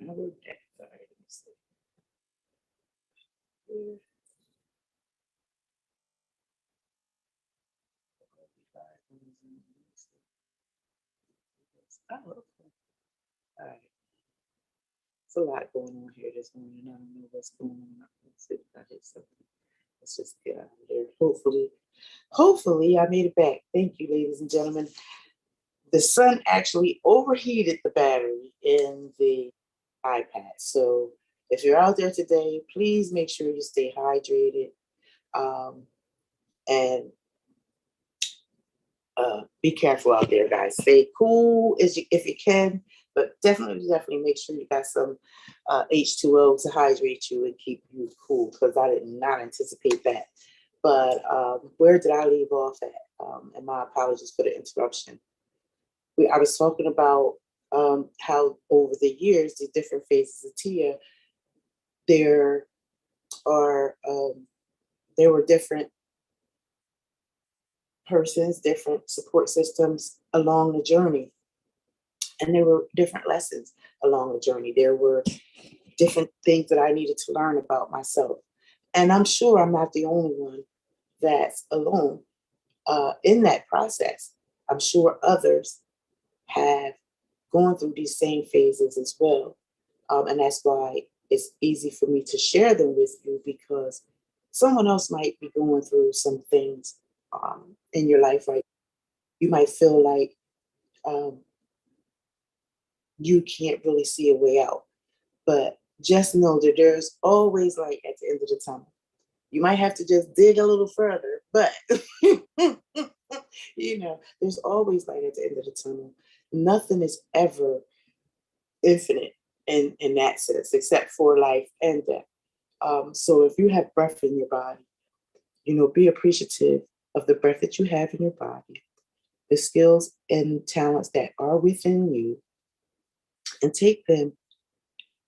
I wrote that. Sorry, let me see. Oh, okay. All right. It's a lot going on here this morning. I don't know what's going on. Let's see if I hit something. Let's just get out of there. Hopefully, I made it back. Thank you, ladies and gentlemen. The sun actually overheated the battery in the iPad. So if you're out there today, please make sure you stay hydrated, um, and be careful out there, guys. Stay cool if you can, but definitely make sure you got some H2O to hydrate you and keep you cool, because I did not anticipate that. But where did I leave off at? And my apologies for the interruption. I was talking about how over the years, the different phases of Tia, there are there were different persons, different support systems along the journey, and there were different lessons along the journey. There were different things that I needed to learn about myself, and I'm sure I'm not the only one that's alone in that process. I'm sure others have gone through these same phases as well. And that's why it's easy for me to share them with you, because someone else might be going through some things in your life, right? You might feel like um, you can't really see a way out, but just know that there's always light at the end of the tunnel. You might have to just dig a little further, but there's always light at the end of the tunnel. Nothing is ever infinite in that sense, except for life and death. So if you have breath in your body, be appreciative of the breath that you have in your body, the skills and talents that are within you, and take them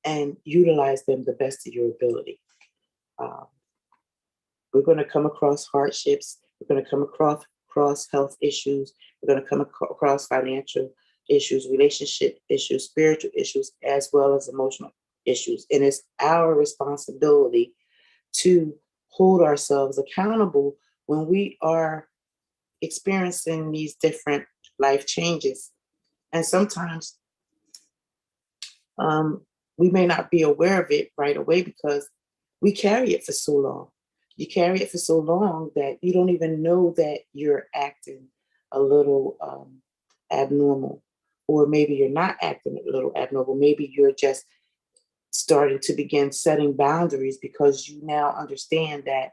and utilize them the best of your ability. Um, we're going to come across hardships. We're going to come across health issues. We're going to come across financial issues, relationship issues, spiritual issues, as well as emotional issues. And it's our responsibility to hold ourselves accountable when we are experiencing these different life changes. And sometimes um, we may not be aware of it right away because we carry it for so long. You carry it for so long that you don't even know that you're acting a little abnormal, or maybe you're not acting a little abnormal. Maybe you're just starting to begin setting boundaries because you now understand that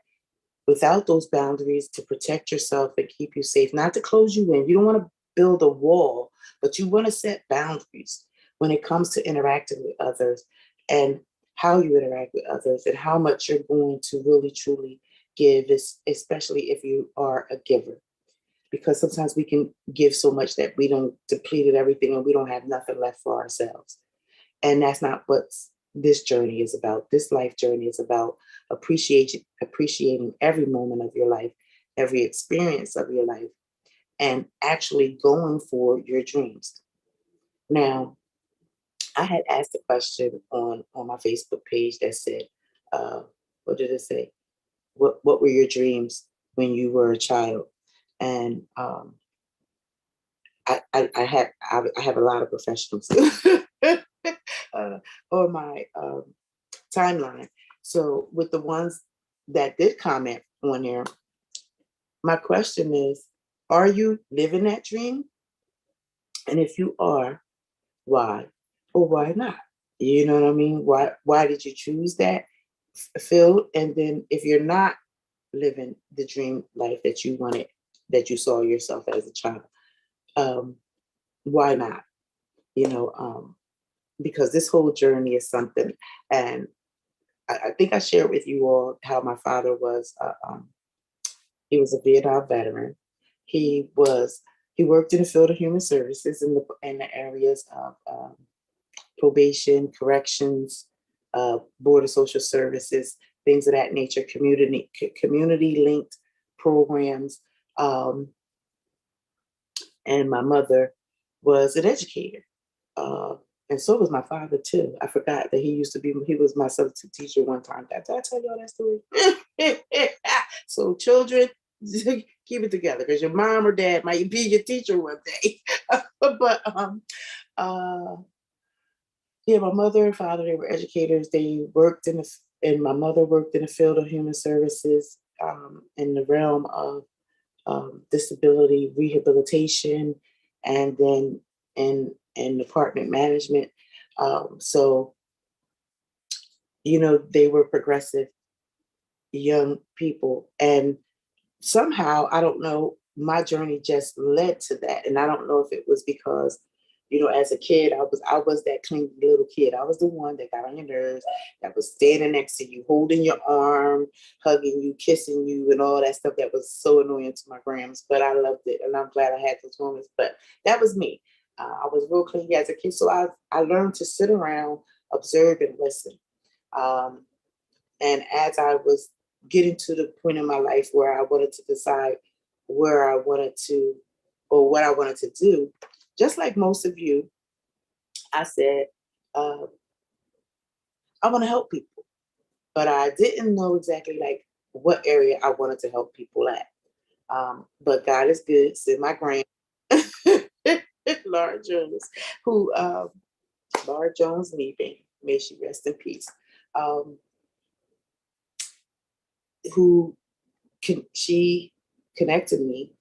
without those boundaries to protect yourself and keep you safe, not to close you in. You don't want to build a wall, but you want to set boundaries when it comes to interacting with others, and how you interact with others, and how much you're going to really truly give, especially if you are a giver. Because sometimes we can give so much that we don't depleted everything and we don't have nothing left for ourselves. And that's not what this journey is about. This life journey is about appreciating every moment of your life, every experience of your life, and actually going for your dreams. Now, I had asked a question on my Facebook page that said, what did it say? What were your dreams when you were a child? And I have a lot of professionals on my timeline. So with the ones that did comment on here, my question is, are you living that dream? And if you are, why or why not? You know what I mean? Why did you choose that field? And then if you're not living the dream life that you wanted, that you saw yourself as a child, um, why not? You know, because this whole journey is something, and I think I shared with you all how my father was. He was a Vietnam veteran. He was he worked in the field of human services in the areas of probation, corrections, board of social services, things of that nature, community linked programs. Um, and my mother was an educator. Uh, And so was my father too. I forgot that he was my substitute teacher one time. Did I tell y'all that story? So children, keep it together because your mom or dad might be your teacher one day. But uh yeah, my mother and father, they were educators. They worked and my mother worked in the field of human services, in the realm of disability rehabilitation, and then in department management. So, they were progressive young people. And somehow, I don't know, my journey just led to that. And I don't know if it was because, as a kid, I was that clingy little kid. I was the one that got on your nerves, that was standing next to you, holding your arm, hugging you, kissing you, and all that stuff that was so annoying to my grams. But I loved it, and I'm glad I had those moments. But that was me. I was real clingy as a kid, so I learned to sit around, observe, and listen. Um, and as I was getting to the point in my life where I wanted to decide where I wanted to, or what I wanted to do, just like most of you, I said, uh, I want to help people. But I didn't know exactly like what area I wanted to help people at. But God is good. Send my grand, Laura Jones, who, Laura Jones Neebing, may she rest in peace, um, who she connected me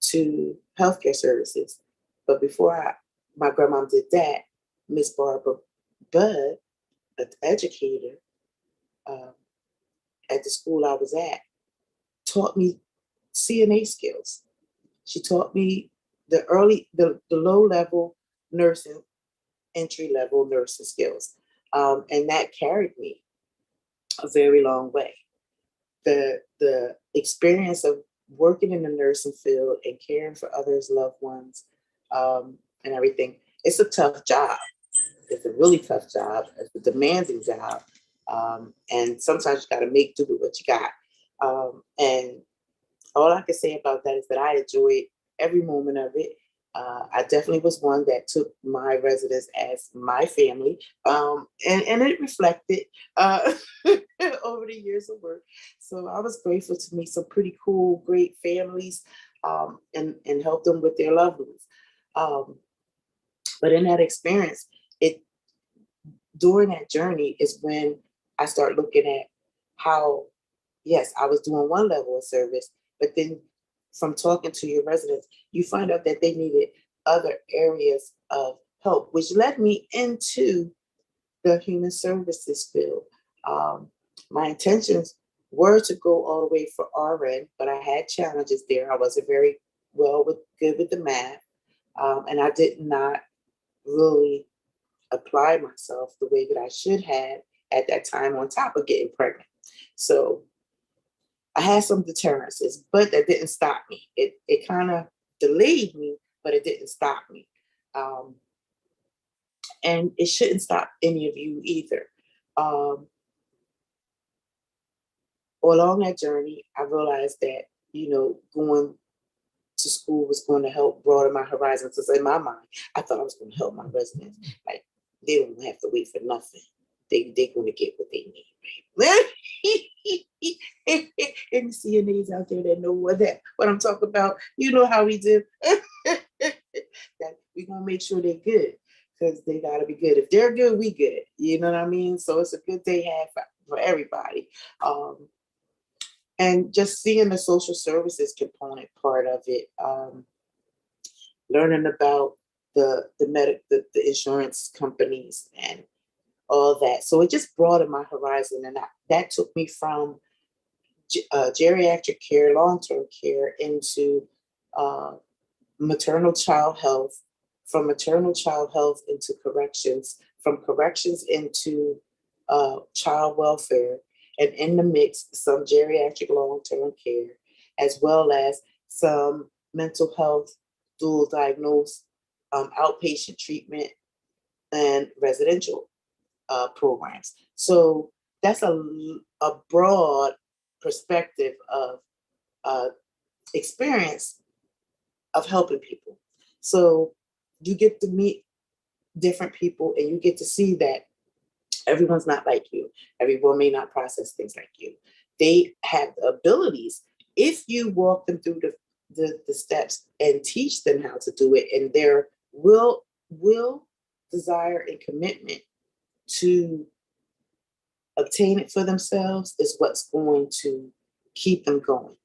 to healthcare services. But before my grandma did that, Miss Barbara Budd, an educator, um, at the school I was at, taught me CNA skills. She taught me the low level nursing, entry level nursing skills. And that carried me a very long way. The experience of working in the nursing field and caring for others, loved ones, and everything. It's a tough job. It's a really tough job. It's a demanding job, and sometimes you got to make do with what you got. And all I can say about that is that I enjoyed every moment of it. I definitely was one that took my residents as my family, and it reflected uh, over the years of work. So I was grateful to meet some pretty cool, great families, and help them with their loved ones. Um, but in that experience, it during that journey is when I start looking at how, yes, I was doing one level of service, but then from talking to your residents, you find out that they needed other areas of help, which led me into the human services field. Um, my intentions were to go all the way for RN, but I had challenges there. I wasn't very good with the math, and I did not really apply myself the way that I should have at that time, on top of getting pregnant. So I had some deterrences, but that didn't stop me. It kind of delayed me, but it didn't stop me. Um, and it shouldn't stop any of you either. Um, Along that journey, I realized that, going to school was going to help broaden my horizons. Because in my mind, I thought I was going to help my residents. Like, they don't have to wait for nothing. They're going to get what they need, right? And the CNAs out there that know what I'm talking about, you know how we do. That we're going to make sure they're good, because they got to be good. If they're good, we good. You know what I mean? So it's a good day have for everybody. And just seeing the social services component part of it, learning about the insurance companies and all that. So it just broadened my horizon, and that took me from geriatric care, long-term care, into uh, maternal child health, from maternal child health into corrections, from corrections into child welfare, and in the mix, some geriatric long-term care, as well as some mental health, dual diagnosed, outpatient treatment, and residential programs. So that's a broad perspective of uh, experience of helping people. So you get to meet different people, and you get to see that everyone's not like you. Everyone may not process things like you. They have the abilities if you walk them through the steps and teach them how to do it, and their will, desire, and commitment to obtain it for themselves is what's going to keep them going.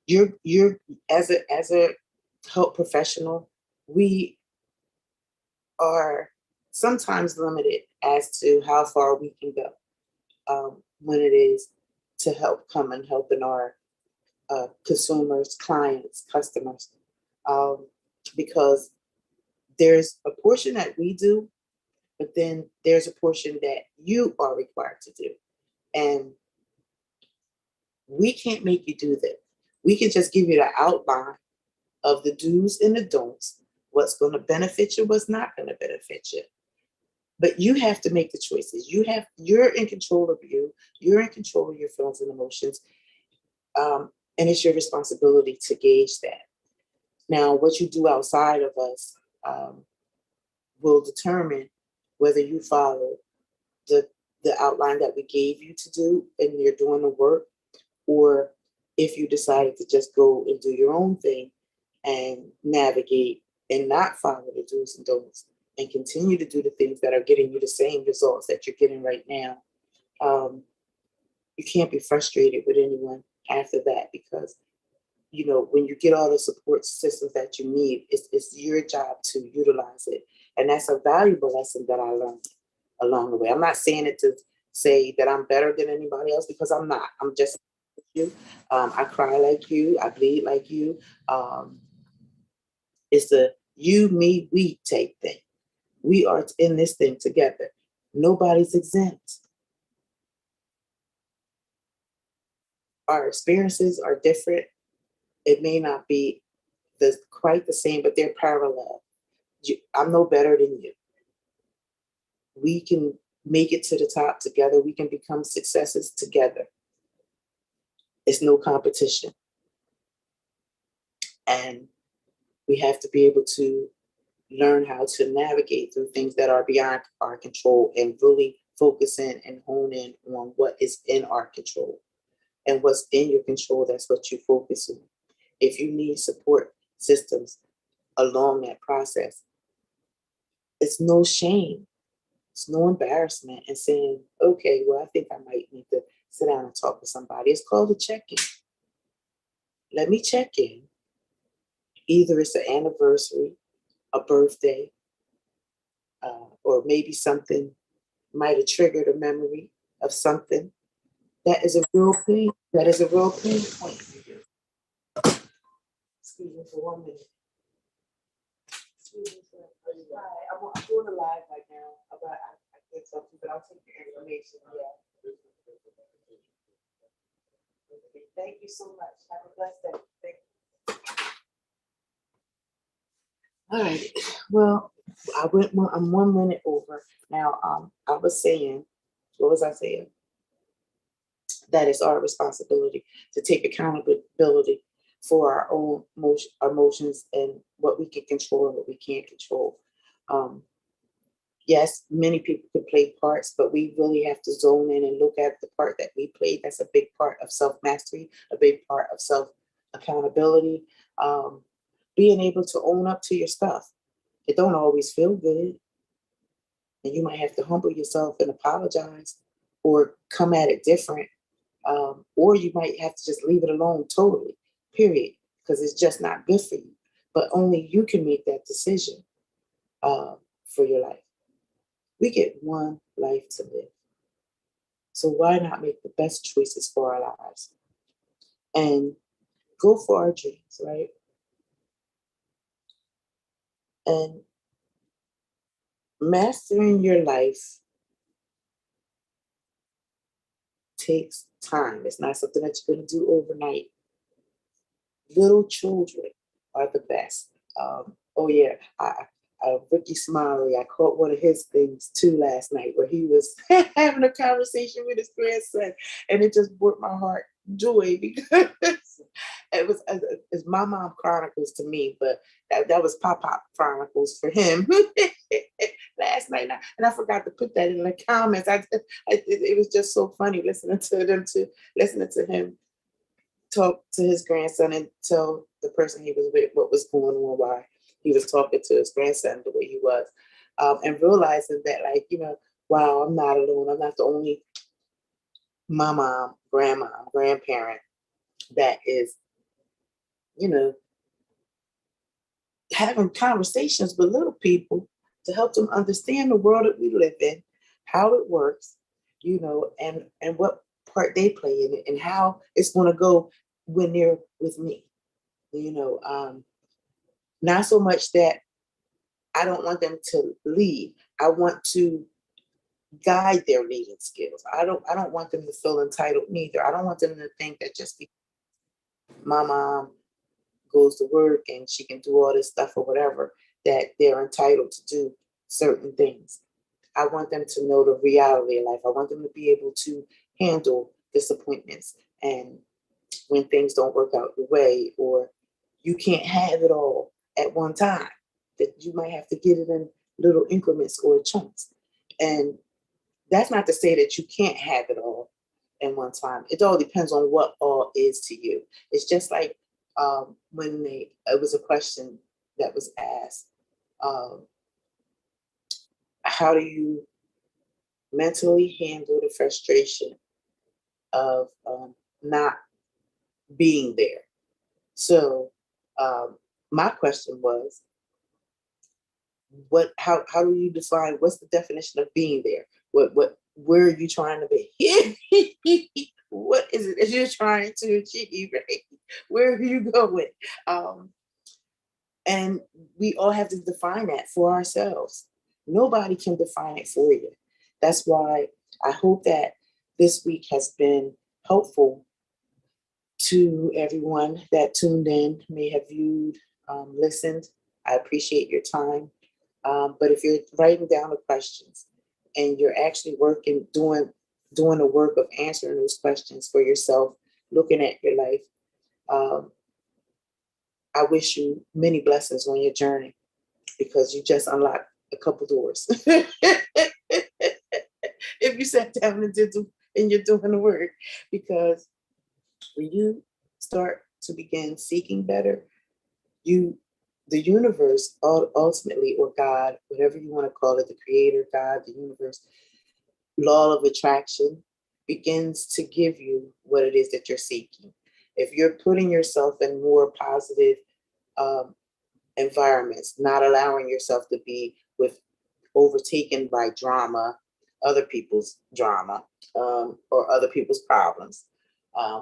You're as a health professional, we are sometimes limited as to how far we can go when it is to come and helping our consumers, clients, customers, because there's a portion that we do, but then there's a portion that you are required to do. And we can't make you do that. We can just give you the outline of the do's and the don'ts, what's going to benefit you, what's not going to benefit you. But you have to make the choices. You're in control of you. You're in control of your feelings and emotions. And it's your responsibility to gauge that. Now, what you do outside of us will determine whether you follow the outline that we gave you to do and you're doing the work, or if you decided to just go and do your own thing and navigate and not follow the do's and don'ts and continue to do the things that are getting you the same results that you're getting right now. You can't be frustrated with anyone after that, because when you get all the support systems that you need, it's your job to utilize it. And that's a valuable lesson that I learned along the way. I'm not saying it to say that I'm better than anybody else, because I'm not. I'm just you. I cry like you. I bleed like you. It's a you, me, we take thing. We are in this thing together. Nobody's exempt. Our experiences are different. It may not be quite the same, but they're parallel. I'm no better than you. We can make it to the top together. We can become successes together. It's no competition. And we have to be able to learn how to navigate through things that are beyond our control and really focus in and hone in on what is in our control. And what's in your control, that's what you focus on. If you need support systems along that process, it's no shame. It's no embarrassment in saying, okay, well, I think I might need to sit down and talk to somebody. It's called a check-in. Let me check in. Either it's an anniversary, a birthday, or maybe something might have triggered a memory of something. That is a real pain. That is a real pain point for you. Excuse me for 1 minute. Excuse me for I'm doing a live right now. I did something, but I'll take your information. Yeah. Thank you so much. Have a blessed day. Thank you. All right. Well, I'm 1 minute over. Now, I was saying, what was I saying? That it's our responsibility to take accountability for our own emotions and what we can control and what we can't control. Yes, many people can play parts, but we really have to zone in and look at the part that we played. That's a big part of self-mastery, a big part of self-accountability. Being able to own up to your stuff. It don't always feel good. And you might have to humble yourself and apologize or come at it different. Or you might have to just leave it alone totally, period, because it's just not good for you. But only you can make that decision for your life. We get one life to live. So why not make the best choices for our lives and go for our dreams, right? And mastering your life takes time. It's not something that you're going to do overnight. Little children are the best. Oh yeah, Ricky Smiley, I caught one of his things too last night where he was having a conversation with his grandson, and it just brought my heart joy because It was it's My Mom Chronicles to me, but that was Pop Pop Chronicles for him last night. And I forgot to put that in the comments. It was just so funny listening to him talk to his grandson and tell the person he was with what was going on, why he was talking to his grandson the way he was, and realizing that, like, wow, I'm not alone. I'm not the only my mom, grandma, grandparent that is, you know, having conversations with little people to help them understand the world that we live in, how it works, and what part they play in it and how it's going to go when they're with me. Not so much that I don't want them to lead. I want to guide their leading skills. I don't want them to feel entitled neither. I don't want them to think that just because my mom goes to work and she can do all this stuff or whatever, that they're entitled to do certain things. I want them to know the reality of life. I want them to be able to handle disappointments and when things don't work out your way, or you can't have it all at one time, that you might have to get it in little increments or chunks. And that's not to say that you can't have it all in one time. It all depends on what all is to you. It's just like when it was a question that was asked, um, how do you mentally handle the frustration of not being there? So um, my question was, how do you define, what's the definition of being there? Where are you trying to be? What is it that you're trying to achieve, right? Where are you going? Um, and we all have to define that for ourselves. Nobody can define it for you. That's why I hope that this week has been helpful to everyone that tuned in, may have viewed, listened. I appreciate your time. But if you're writing down the questions and you're actually doing the work of answering those questions for yourself, looking at your life, um, I wish you many blessings on your journey, because you just unlocked a couple doors. If you sat down and you're doing the work, because when you start to begin seeking better, the universe ultimately, or God, whatever you want to call it, the creator, God, the universe, law of attraction, begins to give you what it is that you're seeking. If you're putting yourself in more positive um, environments, not allowing yourself to be overtaken by drama, other people's drama, or other people's problems,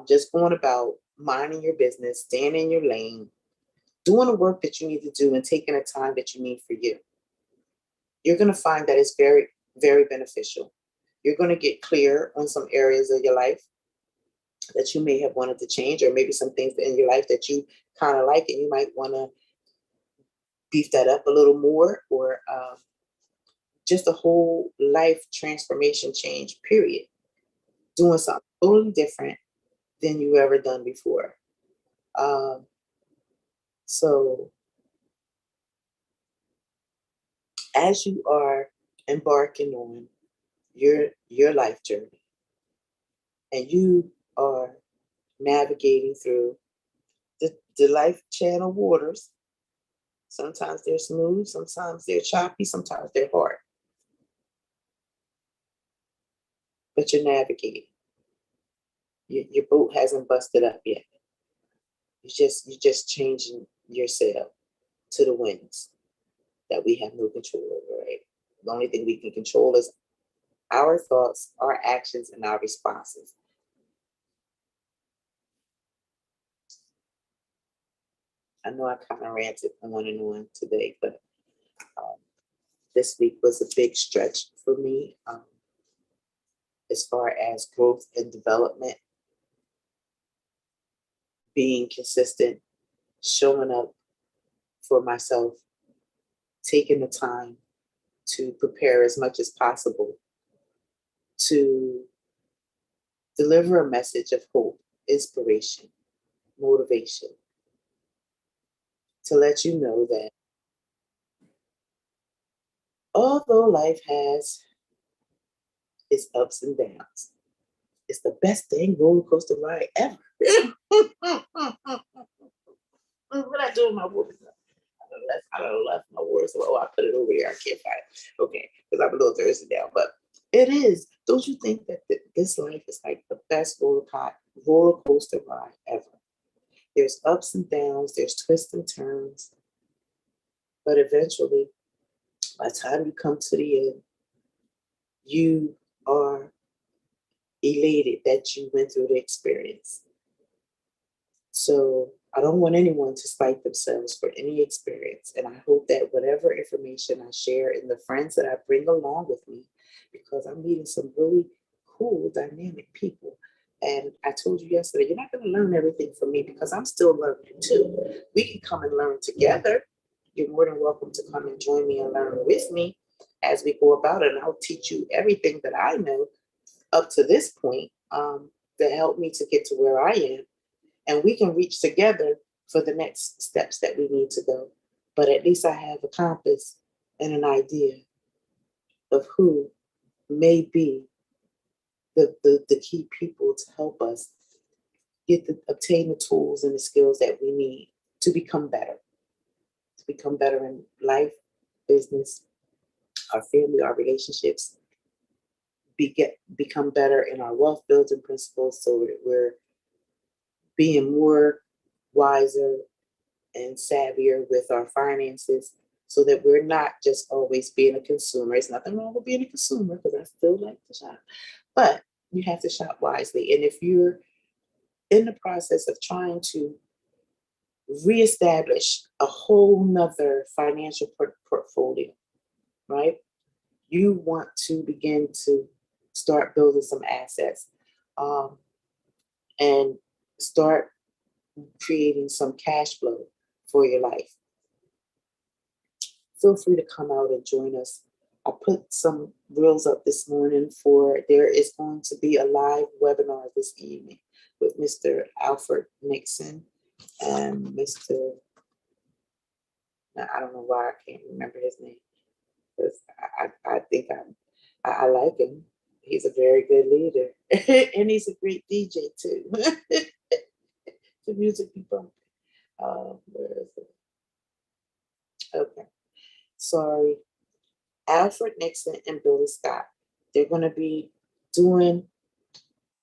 just going about minding your business, staying in your lane, doing the work that you need to do, and taking the time that you need for you, you're going to find that it's very, very beneficial. You're going to get clear on some areas of your life that you may have wanted to change, or maybe some things in your life that you kind of like and you might want to beef that up a little more, or just a whole life transformation change, period. Doing something totally different than you ever done before. Um, so as you are embarking on your life journey, and you are navigating through the life channel waters, sometimes they're smooth, sometimes they're choppy, sometimes they're hard, but you're navigating. Your boat hasn't busted up yet. You're just changing your sail to the winds that we have no control over, right? The only thing we can control is our thoughts, our actions, and our responses. I know I kind of ranted on and on today, but um, this week was a big stretch for me, as far as growth and development, being consistent, showing up for myself, taking the time to prepare as much as possible to deliver a message of hope, inspiration, motivation to let you know that although life has its ups and downs, it's the best dang roller coaster ride ever. What I do in my words? I don't left my words. Oh, I put it over there. I can't find it. Okay, because I'm a little thirsty now. But it is. Don't you think that this life is like the best roller coaster ride ever? There's ups and downs. There's twists and turns. But eventually, by the time you come to the end, you are elated that you went through the experience. So I don't want anyone to spite themselves for any experience. And I hope that whatever information I share and the friends that I bring along with me, because I'm meeting some really cool, dynamic people. And I told you yesterday, you're not going to learn everything from me because I'm still learning too. We can come and learn together. You're more than welcome to come and join me and learn with me as we go about it. And I'll teach you everything that I know up to this point that helped me to get to where I am, and we can reach together for the next steps that we need to go. But at least I have a compass and an idea of who may be the key people to help us obtain the tools and the skills that we need to become better in life, business, our family, our relationships, become better in our wealth building principles so that we're being more wiser and savvier with our finances so that we're not just always being a consumer. There's nothing wrong with being a consumer because I still like to shop, but you have to shop wisely. And if you're in the process of trying to reestablish a whole nother financial portfolio, right? You want to begin to start building some assets um, and start creating some cash flow for your life. Feel free to come out and join us. I put some reels up this morning for there is going to be a live webinar this evening with Mr. Alfred Nixon and Mr. I don't know why I can't remember his name because I think I like him. He's a very good leader and he's a great DJ too. The music be bumping. Where is it? Okay, sorry. Alfred Nixon and Billy Scott. They're going to be doing,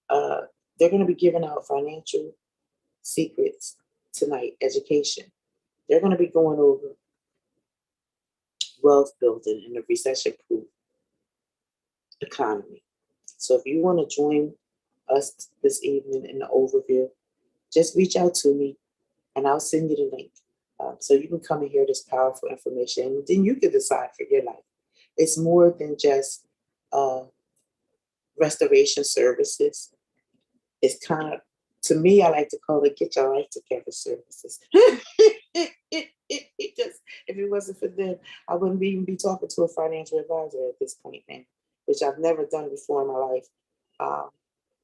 uh, they're going to be giving out financial secrets tonight, education. They're going to be going over wealth building in a recession proof economy. So if you want to join us this evening in the overview, just reach out to me and I'll send you the link. So you can come and hear this powerful information and then you can decide for your life. It's more than just uh, restoration services. It's kind of, to me, I like to call it get your life together services. Just, if it wasn't for them, I wouldn't even be talking to a financial advisor at this point now, which I've never done before in my life.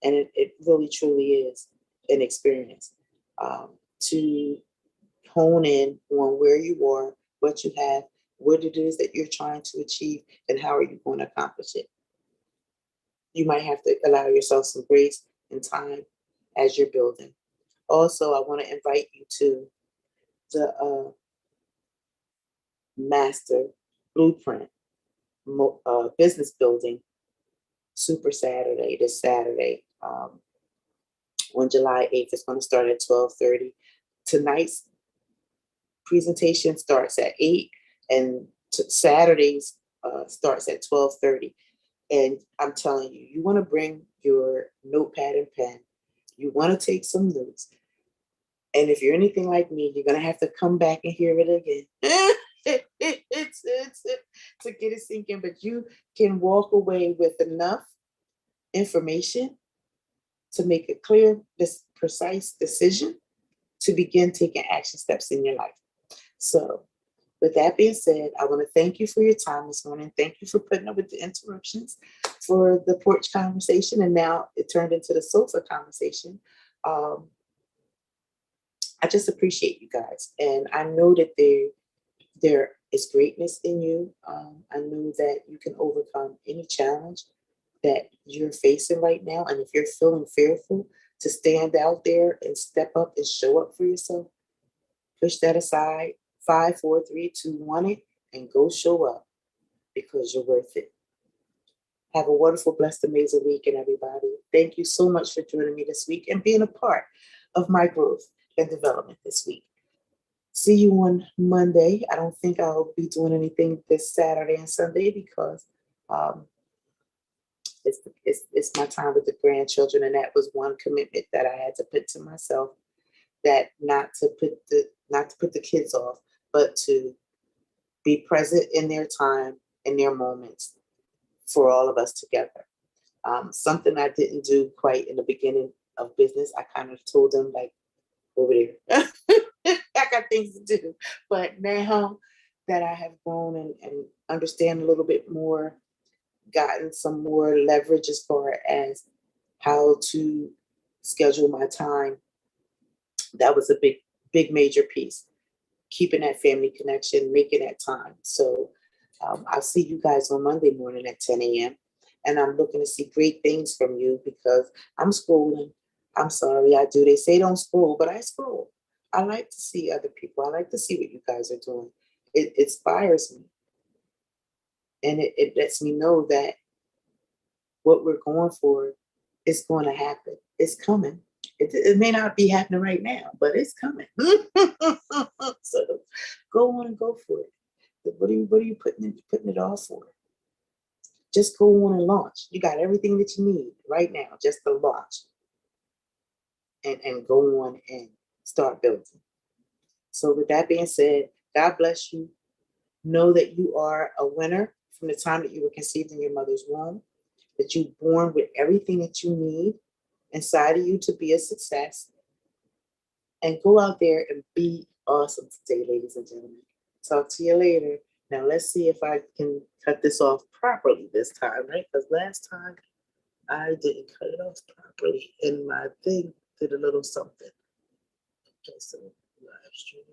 And it really truly is an experience to hone in on where you are, what you have, what it is that you're trying to achieve, and how are you going to accomplish it. You might have to allow yourself some grace and time as you're building. Also, I want to invite you to the Master Blueprint Business Building Super Saturday, this Saturday on July 8th. It's going to start at 12:30. Tonight's presentation starts at 8 and Saturday's starts at 12:30. And I'm telling you, you want to bring your notepad and pen. You want to take some notes. And if you're anything like me, you're going to have to come back and hear it again. it's to get it sinking. But you can walk away with enough information to make a clear, precise decision to begin taking action steps in your life. So with that being said, I want to thank you for your time this morning. Thank you for putting up with the interruptions for the porch conversation. And now it turned into the sofa conversation. I just appreciate you guys. And I know that there is greatness in you. I know that you can overcome any challenge that you're facing right now. And if you're feeling fearful, to stand out there and step up and show up for yourself, push that aside. 5, 4, 3, 2, 1 it, and go show up because you're worth it. Have a wonderful, blessed, amazing weekend, everybody. Thank you so much for joining me this week and being a part of my growth and development this week. See you on Monday. I don't think I'll be doing anything this Saturday and Sunday because um, it's my time with the grandchildren, and that was one commitment that I had to put to myself, that not to put the kids off, but to be present in their time and their moments for all of us together. Something I didn't do quite in the beginning of business, I kind of told them, like, over there, I got things to do. But now that I have grown and understand a little bit more, gotten some more leverage as far as how to schedule my time, that was a big major piece. Keeping that family connection, making that time. So I'll see you guys on Monday morning at 10 a.m. And I'm looking to see great things from you because I'm scrolling. I'm sorry, I do. They say don't scroll, but I scroll. I like to see other people. I like to see what you guys are doing. It inspires me. And it lets me know that what we're going for is going to happen. It's coming. It may not be happening right now, but it's coming. So go on and go for it. What are you putting it all for? Just go on and launch. You got everything that you need right now, just to launch and go on and start building. So with that being said, God bless you. Know that you are a winner from the time that you were conceived in your mother's womb, that you're born with everything that you need inside of you to be a success. And go out there and be awesome today, ladies and gentlemen. Talk to you later. Now let's see if I can cut this off properly this time, right? Because last time I didn't cut it off properly and my thing did a little something. Okay, so live stream.